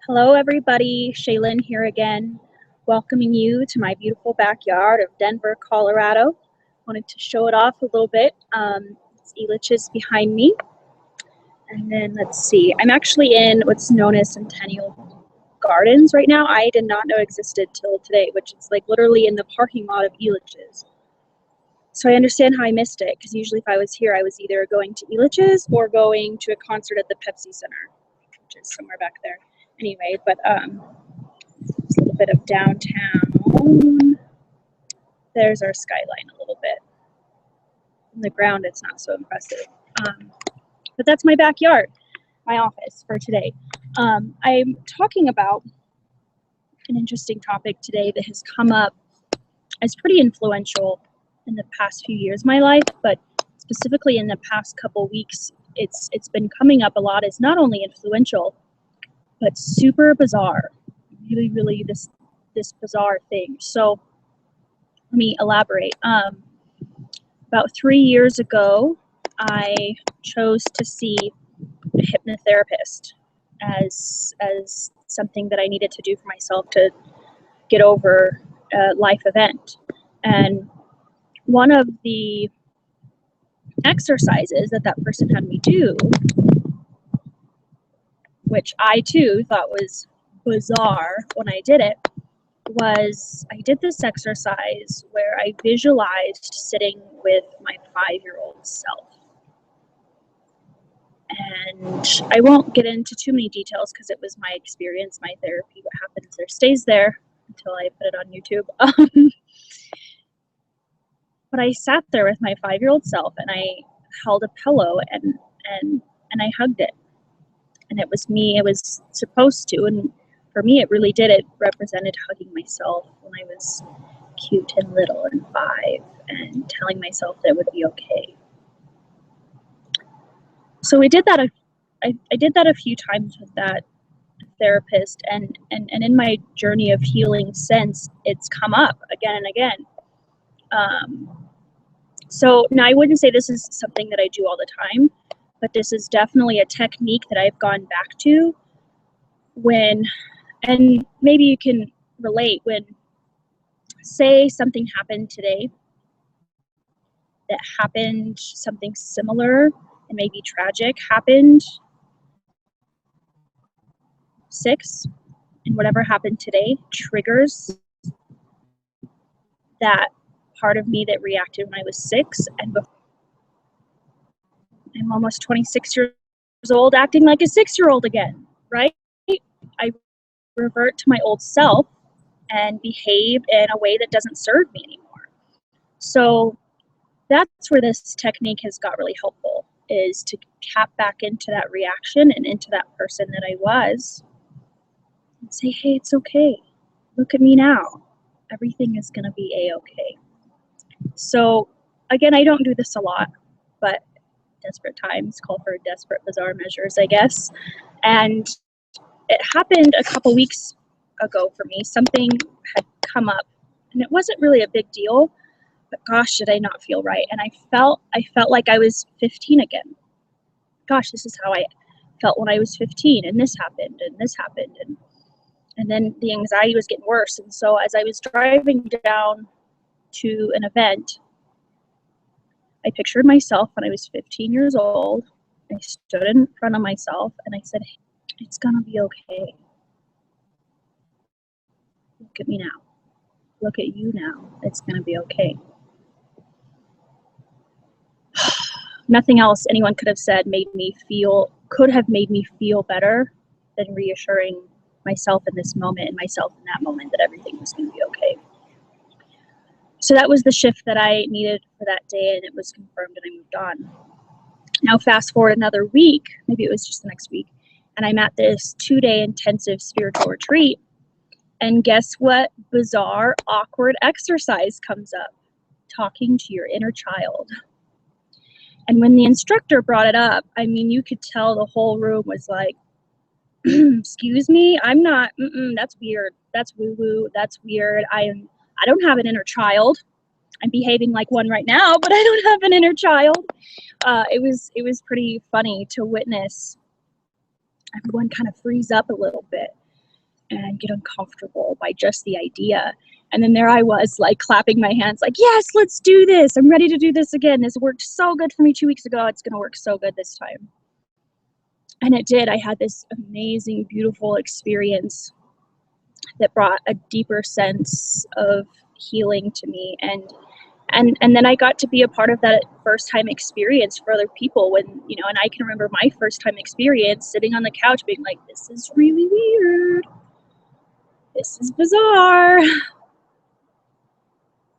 Hello, everybody. Shaylin here again, welcoming you to my beautiful backyard of Denver, Colorado. Wanted to show it off a little bit. It's Elitch's behind me. And then let's see. I'm actually in what's known as Centennial Gardens right now. I did not know existed till today, which is like literally in the parking lot of Elitch's. So I understand how I missed it, because usually if I was here, I was either going to Elitch's or going to a concert at the Pepsi Center, which is somewhere back there. Anyway, but just a little bit of downtown. There's our skyline a little bit. From the ground, it's not so impressive. But that's my backyard, my office for today. I'm talking about an interesting topic today that has come up as pretty influential in the past few years of my life, but specifically in the past couple weeks, it's been coming up a lot as not only influential, but super bizarre. Really this bizarre thing. So let me elaborate. About 3 years ago, I chose to see a hypnotherapist as something that I needed to do for myself to get over a life event. And one of the exercises that person had me do, which I too thought was bizarre when I did it, was I did this exercise where I visualized sitting with my 5-year-old self. And I won't get into too many details because it was my experience, my therapy. What happens there stays there until I put it on YouTube. But I sat there with my 5-year-old self, and I held a pillow and I hugged it. And it was me. It was supposed to, and for me, it really did. It represented hugging myself when I was cute and little and 5, and telling myself that it would be okay. So we did that. I did that a few times with that therapist, and in my journey of healing since, it's come up again and again. So now I wouldn't say this is something that I do all the time, but this is definitely a technique that I've gone back to when, and maybe you can relate, when, say, something happened today that happened, something similar and maybe tragic happened 6, and whatever happened today triggers that part of me that reacted when I was 6, and I'm almost 26 years old acting like a 6-year-old again, right? I revert to my old self and behave in a way that doesn't serve me anymore. So that's where this technique has got really helpful, is to tap back into that reaction and into that person that I was and say, hey, it's okay. Look at me now. Everything is going to be a-okay. So again, I don't do this a lot, but desperate times call for desperate, bizarre measures, I guess. And it happened a couple weeks ago for me. Something had come up, and it wasn't really a big deal, but gosh, did I not feel right. And I felt like I was 15 again. Gosh, this is how I felt when I was 15, and this happened, and this happened, and then the anxiety was getting worse. And so as I was driving down to an event, I pictured myself when I was 15 years old. I stood in front of myself and I said, hey, it's gonna be okay. Look at me now. Look at you now. It's gonna be okay. Nothing else anyone could have said could have made me feel better than reassuring myself in this moment and myself in that moment that everything was gonna be okay. So that was the shift that I needed for that day, and it was confirmed, and I moved on. Now fast forward another week, maybe it was just the next week, and I'm at this 2-day intensive spiritual retreat, and guess what bizarre, awkward exercise comes up? Talking to your inner child. And when the instructor brought it up, I mean, you could tell the whole room was like, excuse me, I'm not, that's weird, that's woo-woo, that's weird, I don't have an inner child. I'm behaving like one right now, but I don't have an inner child. It was pretty funny to witness everyone kind of freeze up a little bit. and get uncomfortable by just the idea. And then there I was, like, clapping my hands, like, yes, let's do this. I'm ready to do this again. This worked so good for me 2 weeks ago. It's going to work so good this time. And it did. I had this amazing, beautiful experience that brought a deeper sense of healing to me. And then I got to be a part of that first time experience for other people when, and I can remember my first time experience sitting on the couch being like, this is really weird. This is bizarre.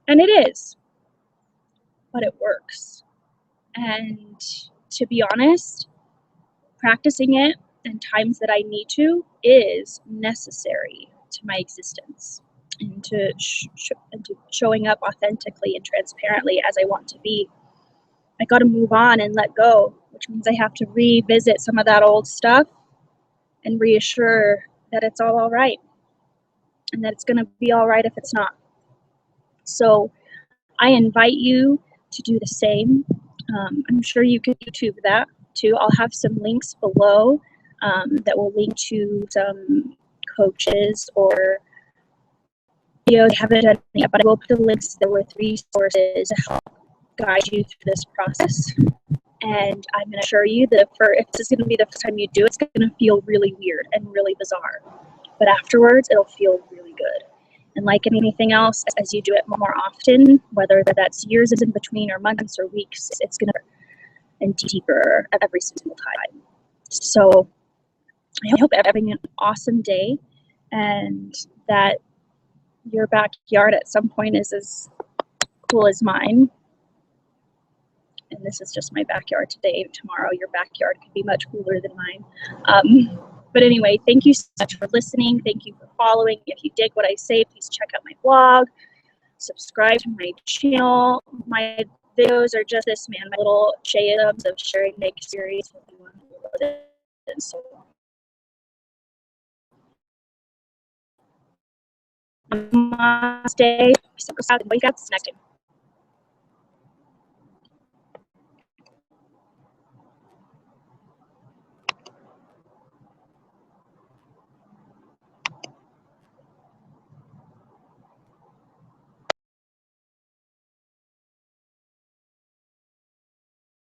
And it is, but it works. And to be honest, practicing it in times that I need to is necessary to my existence and to showing up authentically and transparently as I want to be. I got to move on and let go, which means I have to revisit some of that old stuff and reassure that it's all right and that it's going to be all right if it's not. So I invite you to do the same. I'm sure you could YouTube that too. I'll have some links below that will link to some coaches or videos I haven't done yet, but I will put the links there with resources to help guide you through this process. And I'm going to assure you that if this is going to be the first time you do it, it's going to feel really weird and really bizarre. But afterwards, it'll feel really good. And like anything else, as you do it more often, whether that's years in between or months or weeks, it's going to and deeper every single time. So I hope you're having an awesome day and that your backyard at some point is as cool as mine. And this is just my backyard today. Tomorrow, your backyard could be much cooler than mine. But anyway, thank you so much for listening. Thank you for following. If you dig what I say, please check out my blog. Subscribe to my channel. My videos are just this, man, my little jams of sharing my experience with everyone who loves it. And so, namaste. Wake up. Next time.